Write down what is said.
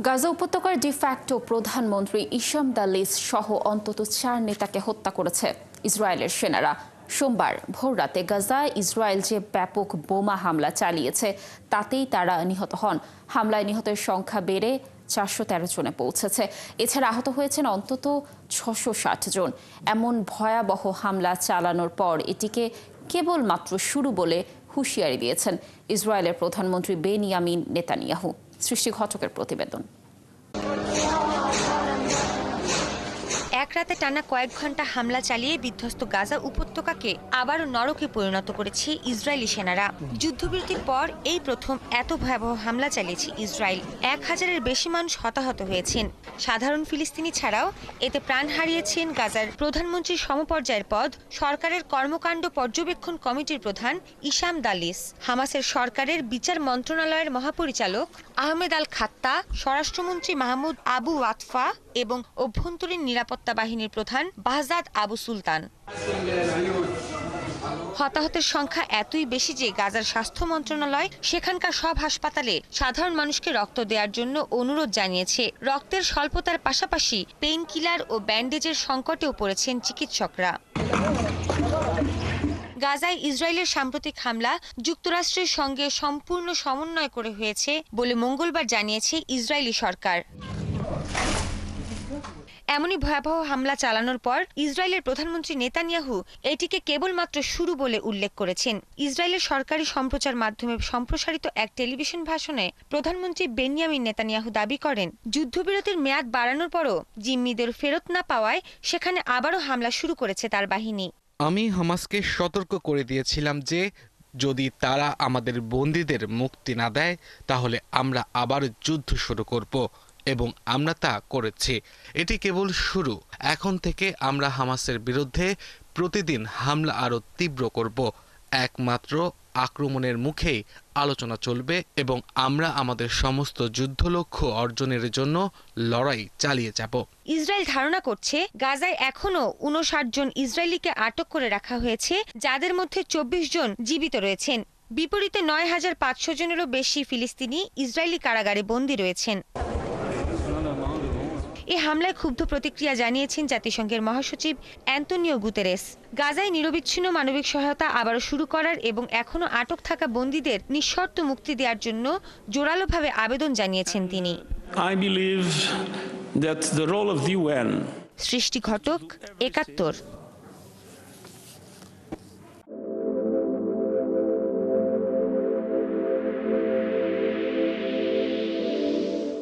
গাজা উপত্যকার ডিফ্যাক্টো প্রধানমন্ত্রী ইসাম দালিস সহ অন্তত 4 নেতাকে হত্যা করেছে ইসরায়েলের সেনারা। সোমবার ভোররাতে গাজায় ইসরায়েল যে ব্যাপক বোমা হামলা চালিয়েছে তাতেই তারা নিহত হন। হামলায় নিহতের সংখ্যা বেড়ে 413 জনে পৌঁছেছে। এছাড়া আহত হয়েছেন অন্তত 660 জন। এমন ভয়াবহ হামলা চালানোর পর এটিকে কেবলমাত্র শুরু বলে হুঁশিয়ারি দিয়েছেন ইসরায়েলের প্রধানমন্ত্রী বেনিয়ামিন নেতানিয়াহু। সৃষ্টি ঘটকের প্রতিবেদন। এক রাতে টানা কয়েক ঘন্টা হামলা চালিয়ে বিধ্বস্ত গাজা উপত্যকাকে আবারও নরকে পরিণত করেছে ইসরায়েলি সেনারা। যুদ্ধবিরতির পর এই প্রথম এত ভয়াবহ হামলা চালিয়েছে ইসরায়েল। 1000-এর বেশি মানুষ হতাহত হয়েছেন। সাধারণ ফিলিস্তিনি ছাড়াও এতে প্রাণ হারিয়েছেন গাজার প্রধানমন্ত্রীর সমপর্যায়ের পদ সরকারের কর্মকাণ্ড পর্যবেক্ষণ কমিটির প্রধান ইসাম দালিস, হামাসের সরকারের বিচার মন্ত্রণালয়ের মহাপরিচালক আহমেদ আল খাত্তা, স্বরাষ্ট্রমন্ত্রী মাহমুদ আবু ওয়াতফা এবং অভ্যন্তরীণ নিরাপত্তা বাহিনীর প্রধান বাহজাদ আবু সুলতান। হতাহতের সংখ্যা এতই বেশি যে গাজার স্বাস্থ্য মন্ত্রণালয় সেখানকার সব হাসপাতালে সাধারণ মানুষকে রক্ত দেওয়ার জন্য অনুরোধ জানিয়েছে। রক্তের স্বল্পতার পাশাপাশি পেইন কিলার ও ব্যান্ডেজের সংকটেও পড়েছেন চিকিৎসকরা। গাজায় ইসরায়েলের সাম্প্রতিক হামলা যুক্তরাষ্ট্রের সঙ্গে সম্পূর্ণ সমন্বয় করে হয়েছে বলে মঙ্গলবার জানিয়েছে ইসরায়েলি সরকার। এমনই ভয়াবহ হামলা চালানোর পর ইসরায়েলের প্রধানমন্ত্রী নেতানিয়াহু এটিকে কেবলমাত্র শুরু বলে উল্লেখ করেছেন। ইসরায়েলের সরকারি সম্প্রচার মাধ্যমে সম্প্রসারিত এক টেলিভিশন ভাষণে প্রধানমন্ত্রী বেনিয়ামিন নেতানিয়াহু দাবি করেন, যুদ্ধবিরতির মেয়াদ বাড়ানোর পরও জিম্মিদের ফেরত না পাওয়ায় সেখানে আবারও হামলা শুরু করেছে তার বাহিনী। আমি হামাসকে সতর্ক করে দিয়েছিলাম যে যদি তারা আমাদের বন্দীদের মুক্তি না দেয় তাহলে আমরা আবার যুদ্ধ শুরু করব, এবং আমরা তা করেছি। এটি কেবল শুরু। এখন থেকে আমরা হামাসের বিরুদ্ধে প্রতিদিন হামলা আরও তীব্র করব। একমাত্র আক্রমণের মুখেই আলোচনা চলবে এবং আমরা আমাদের সমস্ত যুদ্ধ লক্ষ্য অর্জনের জন্য লড়াই চালিয়ে যাব। ইসরায়েল ধারণা করছে গাজায় এখনো 59 জন ইসরায়েলিকে আটক করে রাখা হয়েছে, যাদের মধ্যে 24 জন জীবিত রয়েছেন। বিপরীতে 9500 জনেরও বেশি ফিলিস্তিনি ইসরায়েলি কারাগারে বন্দী রয়েছেন। এই হামলায় ক্ষুব্ধ প্রতিক্রিয়া জানিয়েছেন জাতিসংঘের মহাসচিব অ্যান্তোনিও গুতেরেস। গাজায় নিরবিচ্ছিন্ন মানবিক সহায়তা আবারও শুরু করার এবং এখনো আটক থাকা বন্দীদের নিঃশর্ত মুক্তি দেওয়ার জন্য জোরালোভাবে আবেদন জানিয়েছেন তিনি। সৃষ্টি ঘটক, 71।